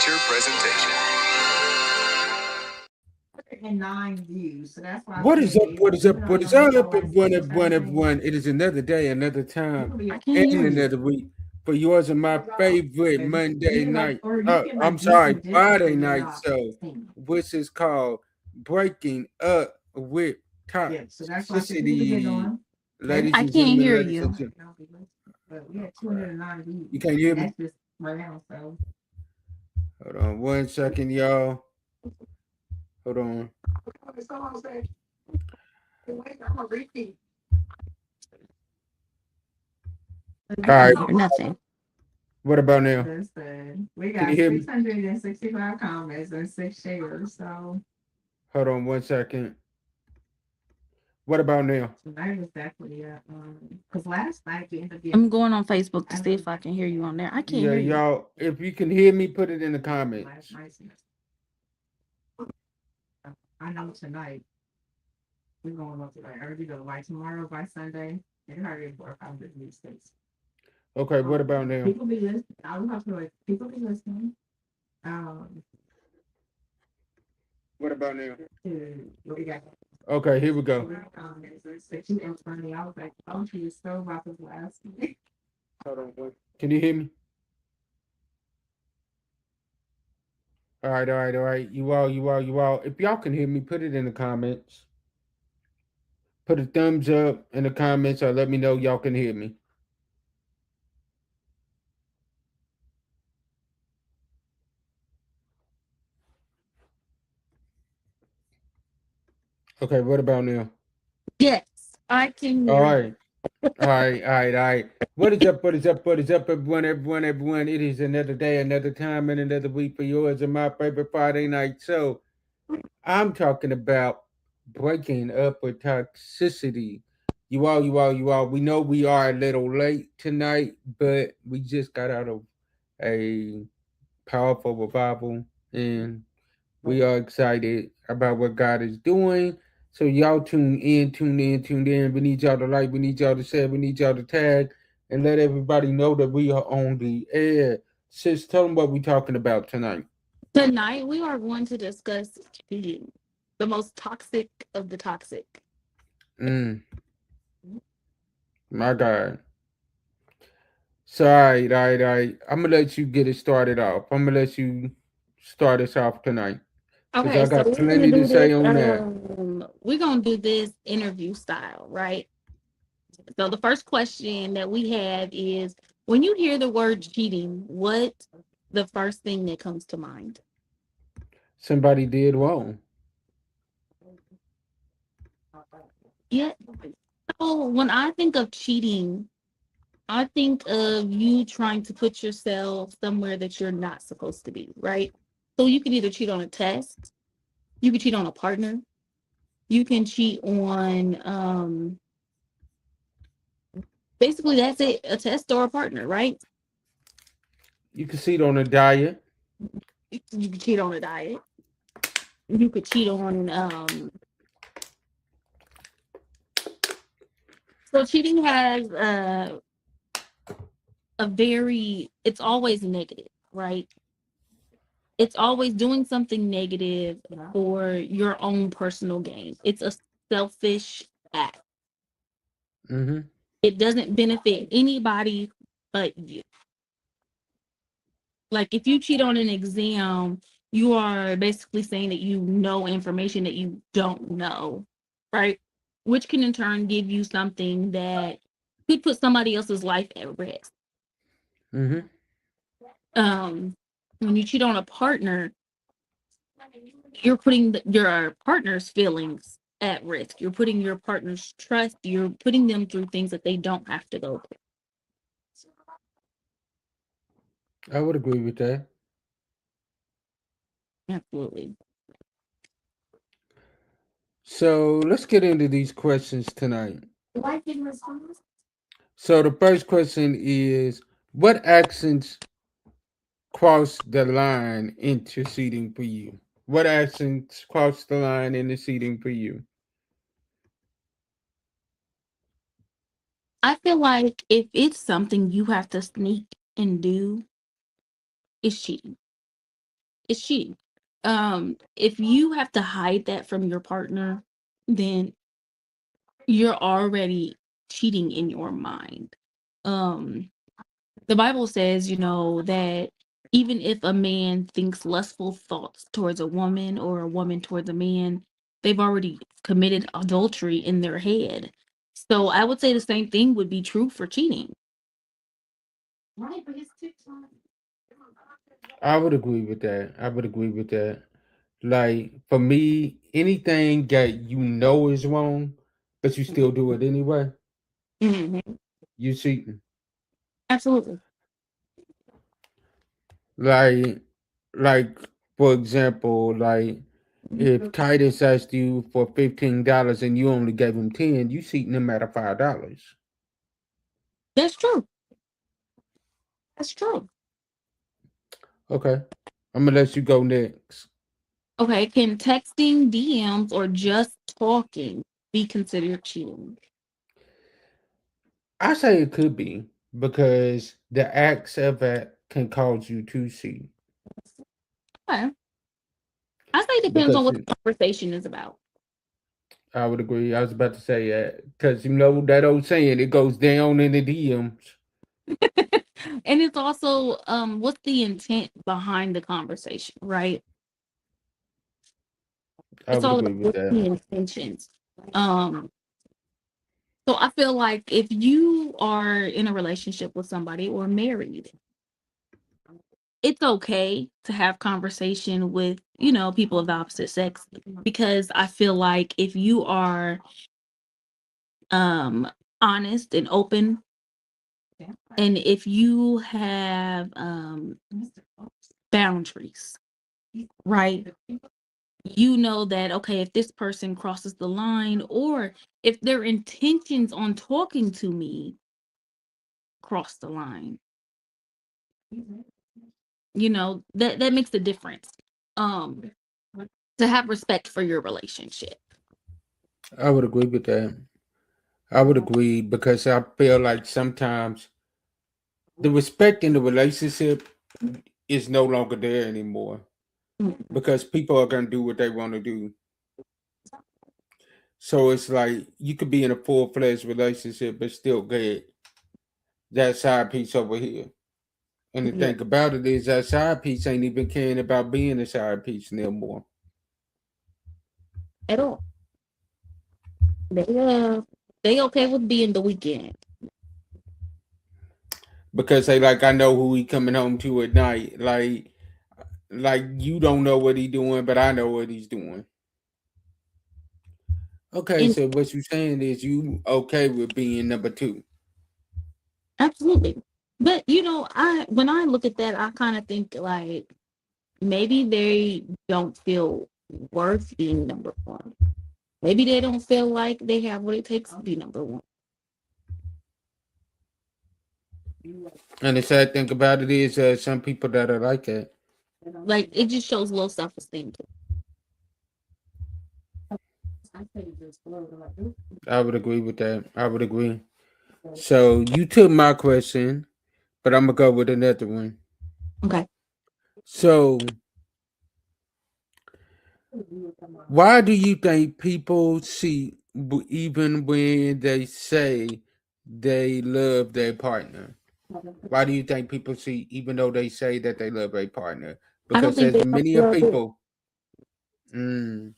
feature presentation. And 9 views, so that's why I What is up? said, What is up? even though What you is only up, got like everyone, 6 or everyone, 7 things, everyone? It is another day, another you time, can be I a can't and hear you. another week for yours and my favorite and Monday you can like, night. or you can I'm like do sorry, some different Friday things night without show, seeing. which is called Breaking Up with Yeah, so that's why I said people get Toxicity. on. Maybe Ladies I and can't gentlemen, hear ladies and you. gentlemen. but we had 209 views, You can't hear and me? that's just right now. So Hold on 1 second, y'all. Hold on. All I right. can't hear nothing. What about now? listen, we Can you got hear me? 665 comments and 6 shares. So Hold on 1 second. What about now? tonight was definitely because last night we ended up I'm getting. going on Facebook to I see don't if I can hear you on there. I can't Yeah, hear you. y'all. If you can hear me, put it in the last comments. night. I know tonight we're going up to like early to like tomorrow by Sunday. And hurry for 500 new states. Okay, what about now? People be listening. I don't have to like people be listening. Um, What about now? to what we got. Okay, here we go. Comments and section in front of me. I was like, oh, she was so about this last week. Hold on. Can you hear me? All right, all right, all right. You all. If y'all can hear me, put it in the comments. Put a thumbs up in the comments or let me know y'all can hear me. Okay, what about now? Yes, I can All hear you. right. All right, all right, all right. What is up? What is up? What is up, everyone? Everyone, everyone. It is another day, another time, and another week for yours and my favorite Friday night show. I'm talking about breaking up with toxicity. You all. We know we are a little late tonight, but we just got out of a powerful revival, and we are excited about what God is doing. So y'all tune in, tune in, tune in. We need y'all to like, we need y'all to share, we need y'all to tag, and let everybody know that we are on the air. Sis, tell them what we're talking about tonight. Tonight we are going to discuss cheating, the most toxic of the toxic. Mm, my God. So, all right. I'm gonna let you get it started off. I'm gonna let you start us off tonight because Okay, I so got we're gonna plenty to do say this. on that. We're gonna do this interview style, right? So the first question that we have is: when you hear the word cheating, what the first thing that comes to mind? Somebody did wrong. Yeah. So when I think of cheating, I think of you trying to put yourself somewhere that you're not supposed to be, right? So you can either cheat on a test, you can cheat on a partner, you can cheat on basically that's it, a test or a partner, right? You can see it on the diet. You can cheat on a diet. You could cheat on so cheating has a very it's always negative, right? It's always doing something negative for your own personal gain. It's a selfish act. Mm-hmm. It doesn't benefit anybody but you. Like if you cheat on an exam, you are basically saying that you know information that you don't know, right? Which can in turn give you something that could put somebody else's life at risk. Mm-hmm. Um, when you cheat on a partner, you're putting your partner's feelings at risk. You're putting your partner's trust. You're putting them through things that they don't have to go through. I would agree with that. Absolutely. So let's get into these questions tonight. Like in response. So the first question is, what actions cross the line into seating for you? What actions cross the line into seating for you? I feel like if it's something you have to sneak and do, it's cheating. It's cheating. If you have to hide that from your partner, then you're already cheating in your mind. Um, the Bible says, that even if a man thinks lustful thoughts towards a woman or a woman towards a man, they've already committed adultery in their head. So I would say the same thing would be true for cheating. I would agree with that. I would agree with that. Like for me, anything that you know is wrong, but you still do it anyway, Mhm. you cheating. Absolutely. Like, like for example, like if Titus asked you for $15 and you only gave him 10, you cheating him out of $5. That's true. That's true. Okay, I'm gonna let you go next. Okay, can texting, DMs, or just talking be considered cheating? I say it could be because the acts of it can cause you to cheat. Okay. I say it depends on Because what the conversation is about. I would agree. I was about to say that because you know that old saying, it goes down in the DMs. And it's also what's the intent behind the conversation, right? I It's would all agree about with what's that. the intentions. Um so I feel like if you are in a relationship with somebody or married, it's okay to have conversation with, people of the opposite sex, because I feel like if you are um honest and open, and if you have boundaries, right? You know that, okay, if this person crosses the line, or if their intentions on talking to me cross the line, that makes a difference. Um to have respect for your relationship. I would agree with that. I would agree because I feel like sometimes the respect in the relationship is no longer there anymore Mm. because people are going to do what they want to do. So it's like you could be in a full fledged relationship but still get that side piece over here. And the Yeah, thing about it is that side piece ain't even caring about being a side piece no more. at all. They okay with being the weekend. Because they like, I know who he coming home to at night. Like you don't know what he doing, but I know what he's doing. Okay, And so what you saying is you okay with being number two. absolutely. But I when I look at that, I kind of think like maybe they don't feel worth being number one. Maybe they don't feel like they have what it takes to be number one. And the sad thing about it is some people that are like that. Like it just shows low self esteem. I would agree with that. I would agree. So you took my question, but I'm gonna go with another one. Okay. So why do you think people see even when they say they love their partner? Why do you think people see even though they say that they love a partner? I don't Because think there's they know many of love is. people. Mm,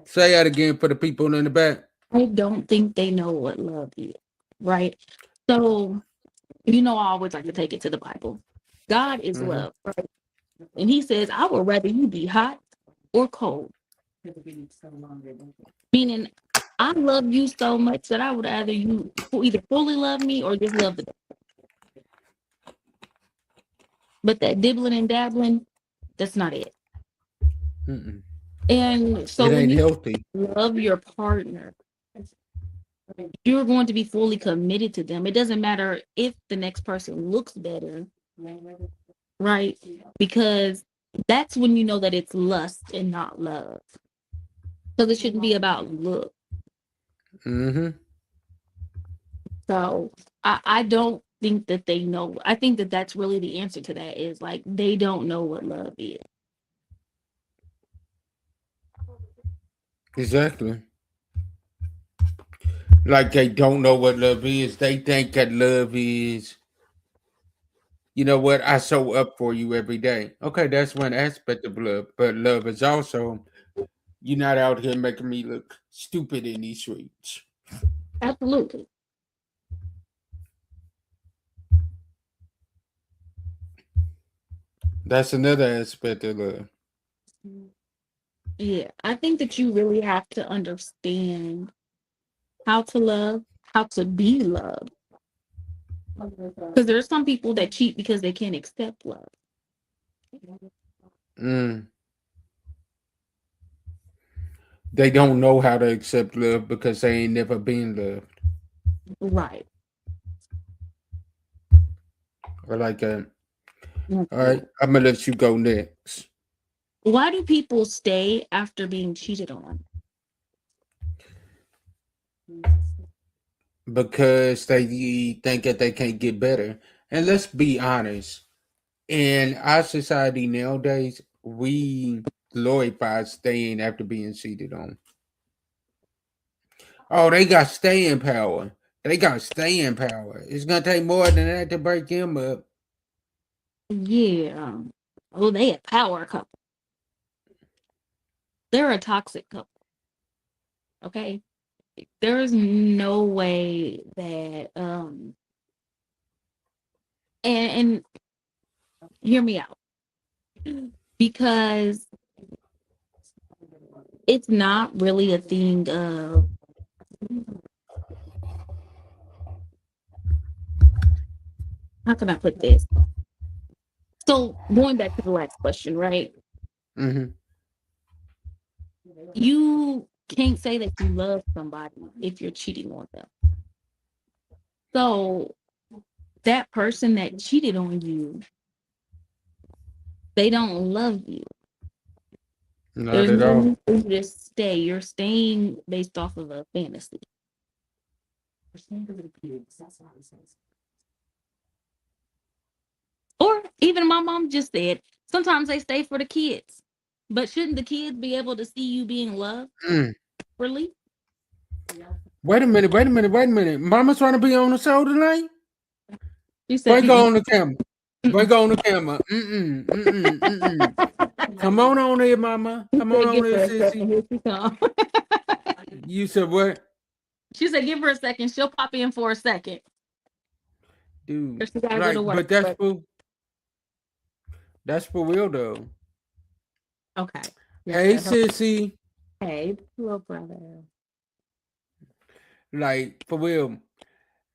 say that again for the people in the back. I don't think they know what love is. Right. So, I always like to take it to the Bible. God is Hmm. love, right? And he says, I would rather you be hot or cold. Meaning, I love you so much that I would either you either fully love me or just love the. But that dibbling and dabbling, that's not it. Mm-mm. And so It when ain't you healthy. love your partner, you're going to be fully committed to them. It doesn't matter if the next person looks better, right? Because that's when you know that it's lust and not love. Because it shouldn't be about look. Hmm. So I don't think that they know. I think that that's really the answer to that is like they don't know what love is. Exactly. Like they don't know what love is. They think that love is, you know what, I show up for you every day. Okay, that's one aspect of love. But love is also, you're not out here making me look stupid in these streets. Absolutely. That's another aspect of love. Yeah, I think that you really have to understand how to love, how to be loved. Because there are some people that cheat because they can't accept love. Mm. They don't know how to accept love because they ain't never been loved. Right. Or like that. All Mhm. right, I'm gonna let you go next. Why do people stay after being cheated on? Because they think that they can't get better. And let's be honest, in our society nowadays, we glorify staying after being cheated on. Oh, they got staying power. They got staying power. It's gonna take more than that to break them up. Yeah. Oh, they a power couple. They're a toxic couple. Okay. There is no way that and hear me out. Because it's not really a thing of how can I put this? So going back to the last question, right? Mm-hmm. You can't say that you love somebody if you're cheating on them. So that person that cheated on you, they don't love you. Not There's at no all. need for you to stay. You're staying based off of a fantasy. Or even my mom just said, sometimes they stay for the kids. But shouldn't the kids be able to see you being loved Mm. really? Wait a minute, wait a minute, wait a minute. Mama's trying to be on the show tonight? She said, Bring her mm-mm, on the camera. mm-mm. Bring her on the camera. Mm-mm, mm-mm, mm-mm. Come on here, mama. She Come said, on give here, her a sissy. second. Here she comes. You said what? She said, give her a second. She'll pop in for a second. Dude. Or she gotta go to Like, work. but that's But for real though. okay. Yes, Hey, let her. sissy. Hey, little brother. Like, for real.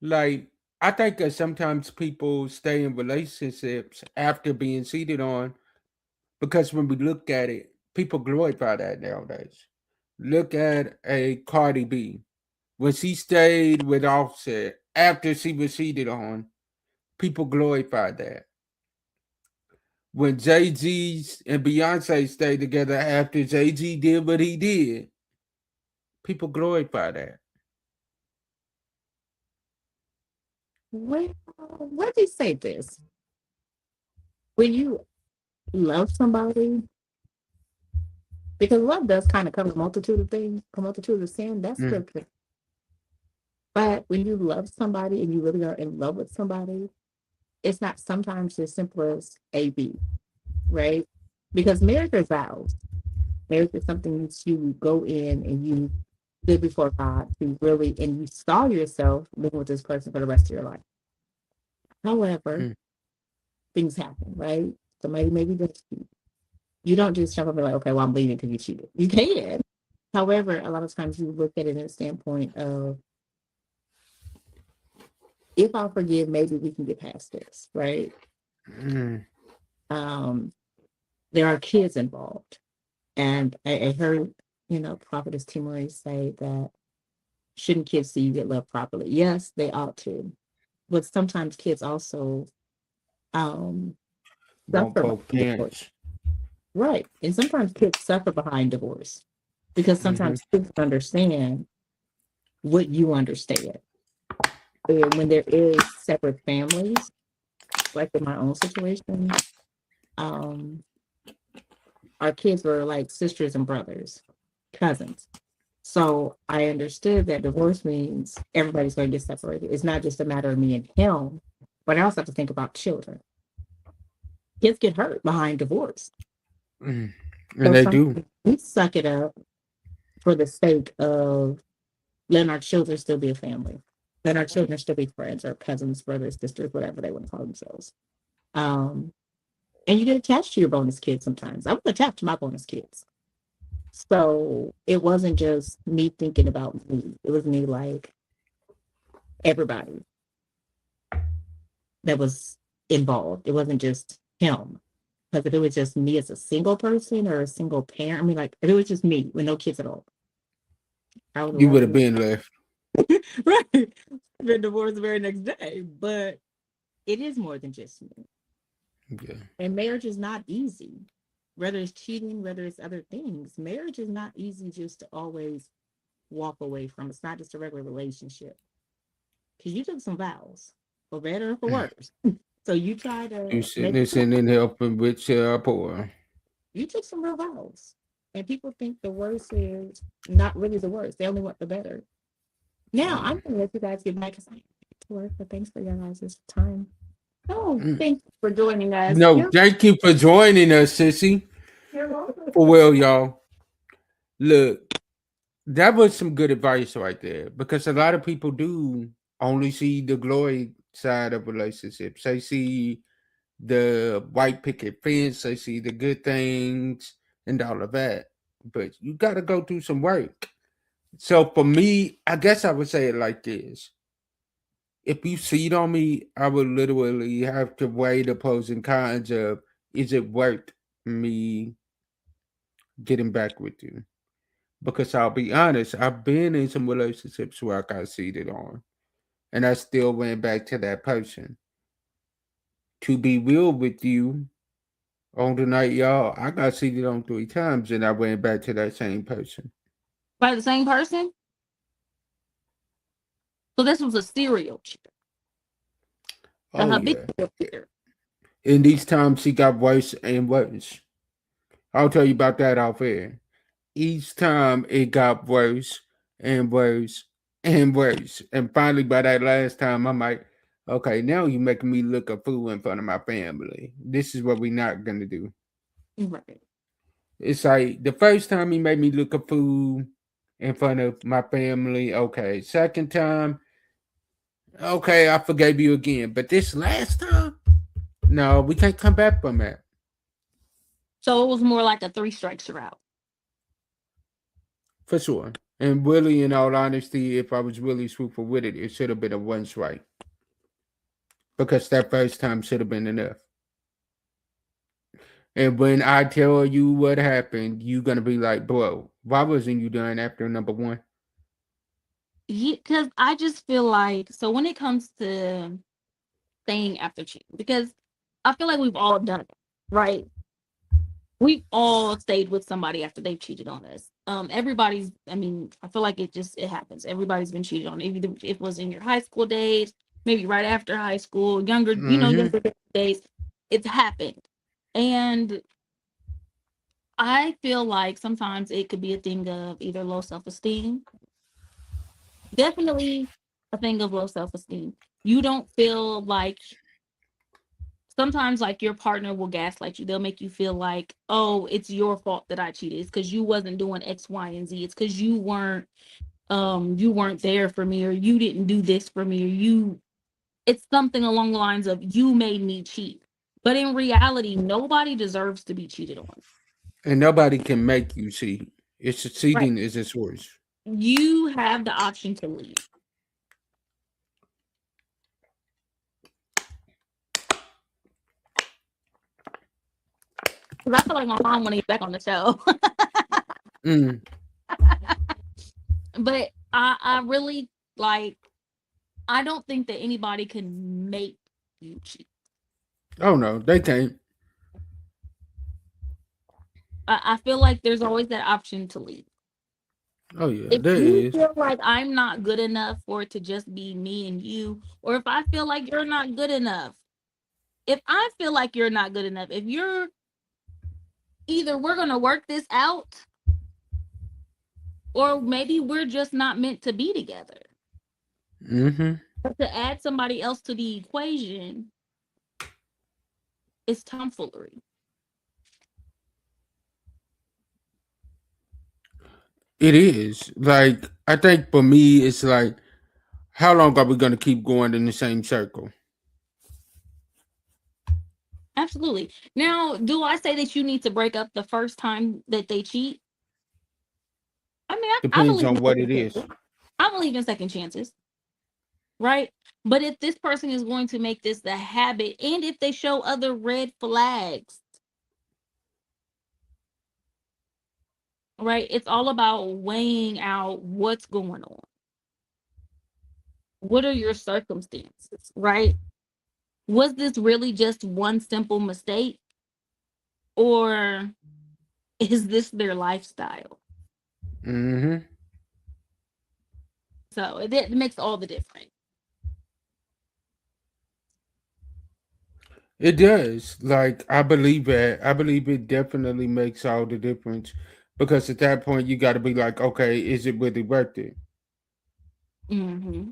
Like, I think that sometimes people stay in relationships after being cheated on because when we look at it, people glorify that nowadays. Look at a Cardi B. When she stayed with Offset after she was cheated on, people glorified that. When Jay Z and Beyonce stayed together after Jay Z did what he did, people glorify that. Well, let me say this. When you love somebody, because love does kind of cover a multitude of things, a multitude of sin, that's Mm, scripture. But when you love somebody and you really are in love with somebody, it's not sometimes as simple as A, B, right? Because marriage is vows. Marriage is something that you go in and you live before God to really, and you saw yourself living with this person for the rest of your life. However, mm, things happen, right? Somebody maybe does cheat. You don't just jump up and be like, okay, well, I'm leaving because you cheated. You can. However, a lot of times you look at it in a standpoint of, if I'll forgive, maybe we can get past this, right? mm. Um, there are kids involved. And I heard, Prophetess Timori say that shouldn't kids see you get loved properly? Yes, they ought to. But sometimes kids also um, Want suffer both behind divorce. parents. Right. And sometimes kids suffer behind divorce because Mm-hmm. sometimes kids understand what you understand. And when there is separate families, like in my own situation, um, our kids were like sisters and brothers, cousins. So I understood that divorce means everybody's going to get separated. It's not just a matter of me and him, but I also have to think about children. Kids get hurt behind divorce. Mm. And So they do. sometimes we suck it up for the sake of letting our children still be a family, letting our children still be friends or cousins, brothers, sisters, whatever they want to call themselves. Um, and you get attached to your bonus kids sometimes. I was attached to my bonus kids. So it wasn't just me thinking about me. It was me like everybody that was involved. It wasn't just him. Because if it was just me as a single person or a single parent, I mean, like if it was just me with no kids at all, I would have You would left have him. been left. Right. Been divorced the very next day. But it is more than just me. Yeah. And marriage is not easy. Whether it's cheating, whether it's other things, marriage is not easy just to always walk away from. It's not just a regular relationship. Because you took some vows, for better or for worse. So you try You to sitting make there sitting and helping with poor. you took some real vows. And people think the worst is not really the worst. They only want the better. Now I'm gonna let you guys get back because I have to work, but thanks for your guys' time. Oh, Mm. thanks for joining us. No, thank you for joining us, sissy. You're welcome. For well, y'all. Look, that was some good advice right there because a lot of people do only see the glory side of relationships. They see the white picket fence, they see the good things and all of that. But you got to go through some work. So for me, I guess I would say it like this. If you cheat on me, I would literally have to weigh the pros and cons of is it worth me getting back with you? Because I'll be honest, I've been in some relationships where I got cheated on, and I still went back to that person. To be real with you, on the night, y'all, I got cheated on 3 times, and I went back to that same person. By the same person. So this was a serial cheater, a Oh yeah, habitual cheater. and these times she got worse and worse. I'll tell you about that off air. Each time it got worse and worse and worse. And finally, by that last time, I'm like, okay, now you're making me look a fool in front of my family. This is what we're not going to do. Right. It's like the first time he made me look a fool in front of my family. Okay. Second time, okay, I forgave you again. But this last time, no, we can't come back from that. So it was more like a three strikes you're out. For sure. And really, in all honesty, if I was really truthful with it, it should have been a one strike. Because that first time should have been enough. And when I tell you what happened, you're gonna be like, bro, why wasn't you done after number one? Yeah, because I just feel like so when it comes to staying after cheating, because I feel like we've all done it, right? We've all stayed with somebody after they've cheated on us. Everybody's, I mean, I feel like it happens. Everybody's been cheated on. Either it was in your high school days, maybe right after high school, younger, Mm-hmm. younger days. It's happened. And I feel like sometimes it could be a thing of either low self-esteem, definitely a thing of low self-esteem. You don't feel like sometimes like your partner will gaslight you. They'll make you feel like, oh, it's your fault that I cheated. It's because you wasn't doing X, Y, and Z. It's because you weren't there for me, or you didn't do this for me, or you it's something along the lines of you made me cheat. But in reality, nobody deserves to be cheated on. And nobody can make you see. It's Right. cheating is its worst. You have the option to leave. 'Cause I feel like my mom want to get back on the show. Mm. But I really like I don't think that anybody can make you cheat. Oh no, they can't. I feel like there's always that option to leave. Oh yeah, If there you is. feel like I'm not good enough for it to just be me and you, or if I feel like you're not good enough, if I feel like you're not good enough, if you're either we're gonna work this out Or maybe we're just not meant to be together. Mm-hmm. But to add somebody else to the equation is tomfoolery. It is. Like, I think for me, it's like, how long are we going to keep going in the same circle? Absolutely. Now, do I say that you need to break up the first time that they cheat? I mean, I Depends believe on in what second it is. chances. I believe in second chances, right? But if this person is going to make this the habit, and if they show other red flags, right? It's all about weighing out what's going on. What are your circumstances, right? Was this really just one simple mistake, or is this their lifestyle? Mm-hmm. So it makes all the difference. It does. Like, I believe that. I believe it definitely makes all the difference because at that point, you got to be like, okay, is it really worth it? Hmm.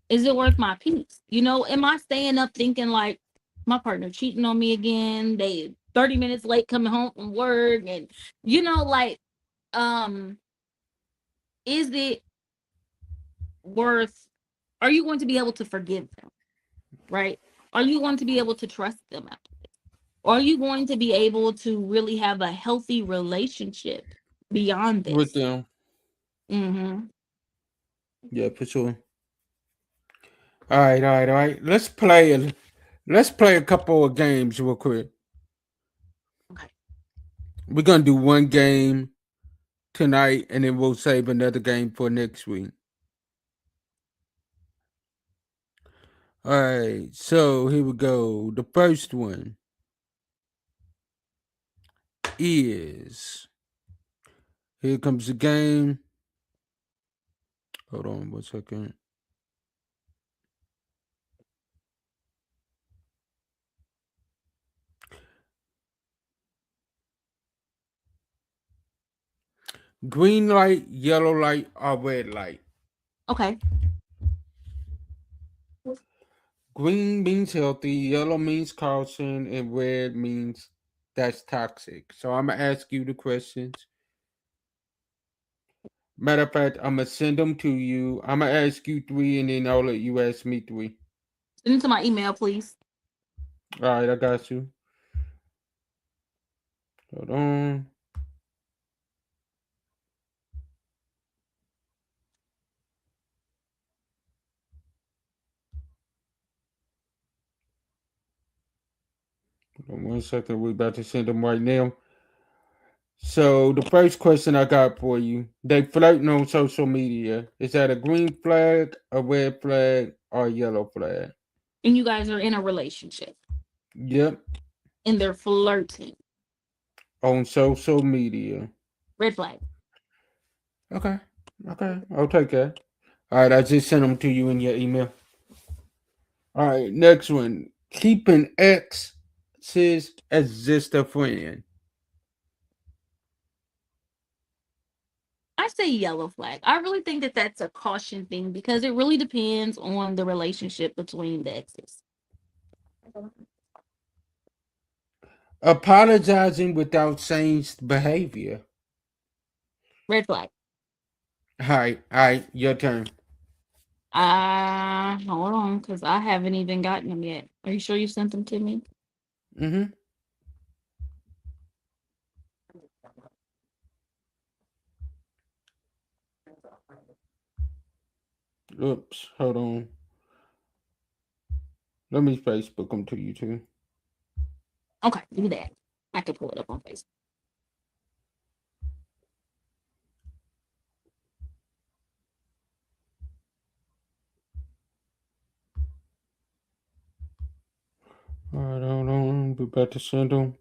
Is it worth my peace? Am I staying up thinking like my partner cheating on me again? They 30 minutes late coming home from work, and like, um, is it worth? Are you going to be able to forgive them? Right? Are you going to be able to trust them? Are you going to be able to really have a healthy relationship beyond With this? them. Hmm. Yeah, for sure. All right, all right, all right. Let's play a couple of games real quick. Okay. We're gonna do one game tonight, and then we'll save another game for next week. All right, so here we go. The first one is here comes the game. Hold on 1 second. Green light, yellow light, or red light. Okay. Green means healthy, yellow means caution, and red means that's toxic. So I'm gonna ask you the questions. Matter of fact, I'm gonna send them to you. I'm gonna ask you three, and then I'll let you ask me three. Send it to my email, please. All right, I got you. Hold on. Hold on 1 second. We're about to send them right now. So the first question I got for you: they flirting on social media. Is that a green flag, a red flag, or a yellow flag? And you guys are in a relationship Yep, and they're flirting. on social media. Red flag. Okay, okay, I'll take that. All right, I just sent them to you in your email. All right, next one. Keeping exes as just a friend. I say yellow flag. I really think that that's a caution thing because it really depends on the relationship between the exes. Apologizing without changed behavior. Red flag. All right, your turn. Hold on, because I haven't even gotten them yet. Are you sure you sent them to me? Mm-hmm. Oops, hold on. Let me Facebook them to you too. Okay, do that. I can pull it up on Facebook. All right, hold on. We about to send them.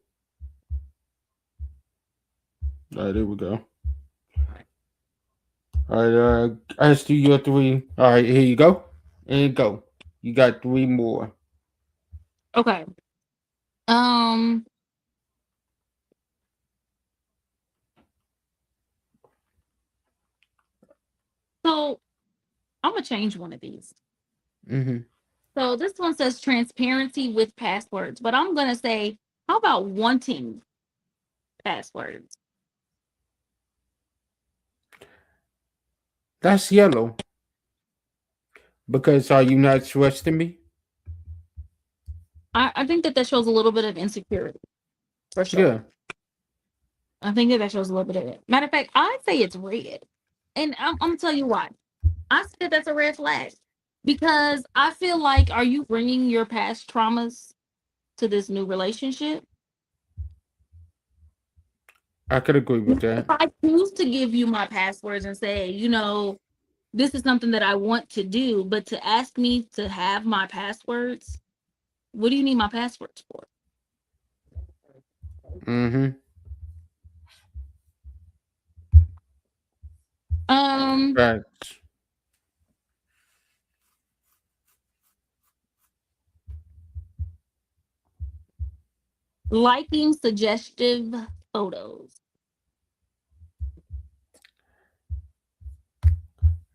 All right, there we go. All right, I asked you your three. All right, here you go. And go. You got three more. Okay. Um, So I'm gonna change one of these. Mm-hmm. So this one says transparency with passwords, but I'm gonna say, how about wanting passwords? That's yellow. Because are you not trusting me? I think that that shows a little bit of insecurity for sure. Yeah. I think that that shows a little bit of it. Matter of fact, I say it's red, and I'm gonna tell you why. I said that's a red flag because I feel like, are you bringing your past traumas to this new relationship? I could agree with If that. I choose to give you my passwords and say, this is something that I want to do, but to ask me to have my passwords, what do you need my passwords for? Mm-hmm. Um, Facts. Liking suggestive photos.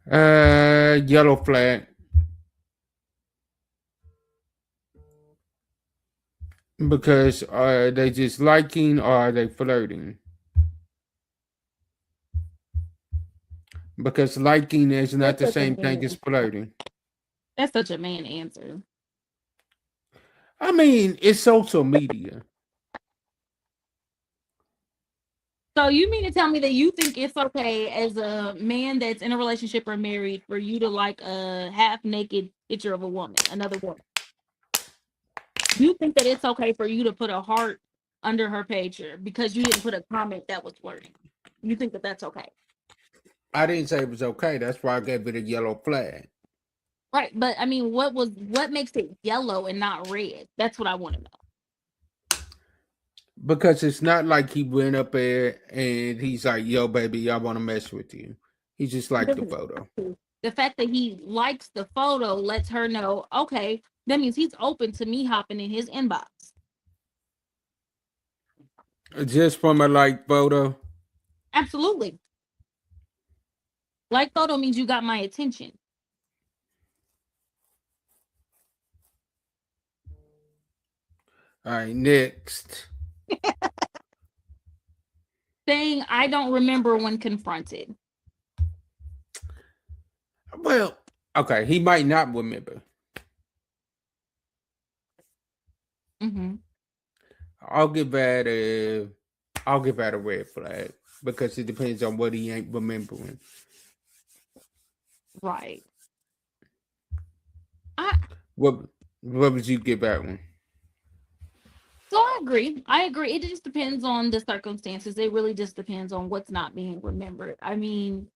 Yellow flag. Because are they just liking or are they flirting? Because liking is not That's the such a same thing as man. flirting. That's such a man answer. I mean, it's social media. So you mean to tell me that you think it's okay as a man that's in a relationship or married for you to like a half naked picture of a woman, another woman? You think that it's okay for you to put a heart under her picture because you didn't put a comment that was flirting? You think that that's okay? I didn't say it was okay. That's why I gave it a yellow flag. Right, but I mean, what makes it yellow and not red? That's what I want to know. Because it's not like he went up there and he's like, yo, baby, I want to mess with you. He just He liked the doesn't photo. have to. The fact that he likes the photo lets her know, okay, that means he's open to me hopping in his inbox. Just from a like photo. Absolutely. Like photo means you got my attention. All right, next. Saying I don't remember when confronted. Well, okay, he might not remember. Hmm. I'll give that a I'll give that a red flag because it depends on what he ain't remembering. Right. I What what would you give that one? So I agree. I agree. It just depends on the circumstances. It really just depends on what's not being remembered. I mean,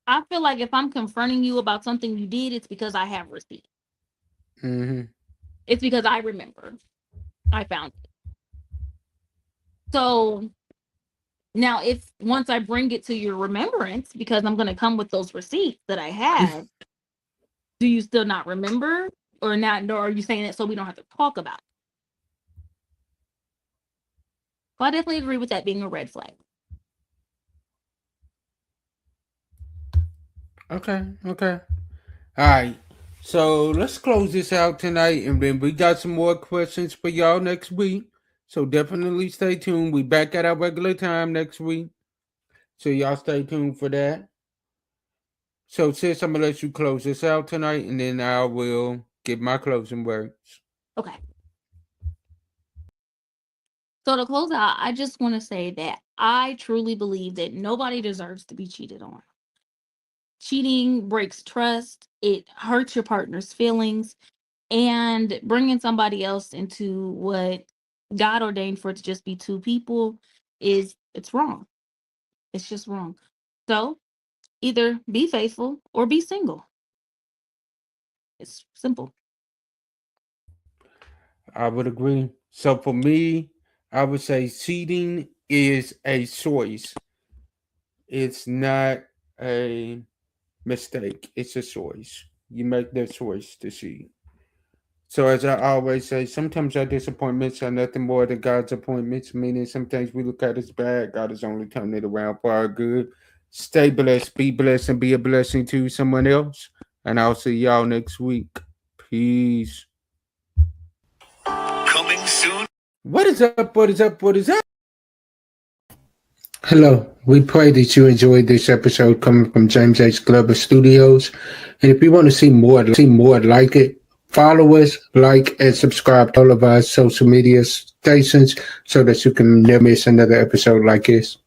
I feel like if I'm confronting you about something you did, it's because I have receipt. Mm-hmm. It's because I remember. I found it. So now, if once I bring it to your remembrance, because I'm going to come with those receipts that I have, do you still not remember, or not? Or are you saying it so we don't have to talk about it? So I definitely agree with that being a red flag. Okay, okay. All right. So let's close this out tonight, and then we got some more questions for y'all next week. So definitely stay tuned. We back at our regular time next week. So y'all stay tuned for that. So sis, I'm gonna let you close this out tonight, and then I will give my closing words. Okay. So to close out, I just want to say that I truly believe that nobody deserves to be cheated on. Cheating breaks trust, it hurts your partner's feelings, and bringing somebody else into what God ordained for it to just be two people it's wrong. It's just wrong. So either be faithful or be single. It's simple. I would agree. So for me, I would say cheating is a choice. It's not a mistake. It's a choice. You make the choice to cheat. So as I always say, sometimes our disappointments are nothing more than God's appointments, meaning sometimes we look at as bad, God is only turning it around for our good. Stay blessed, be blessed, and be a blessing to someone else. And I'll see y'all next week. Peace. Coming soon. What is up? What is up? What is up? Hello, we pray that you enjoyed this episode coming from James H. Glover Studios. And if you want to see more like it, follow us, like, and subscribe to all of our social media stations so that you can never miss another episode like this.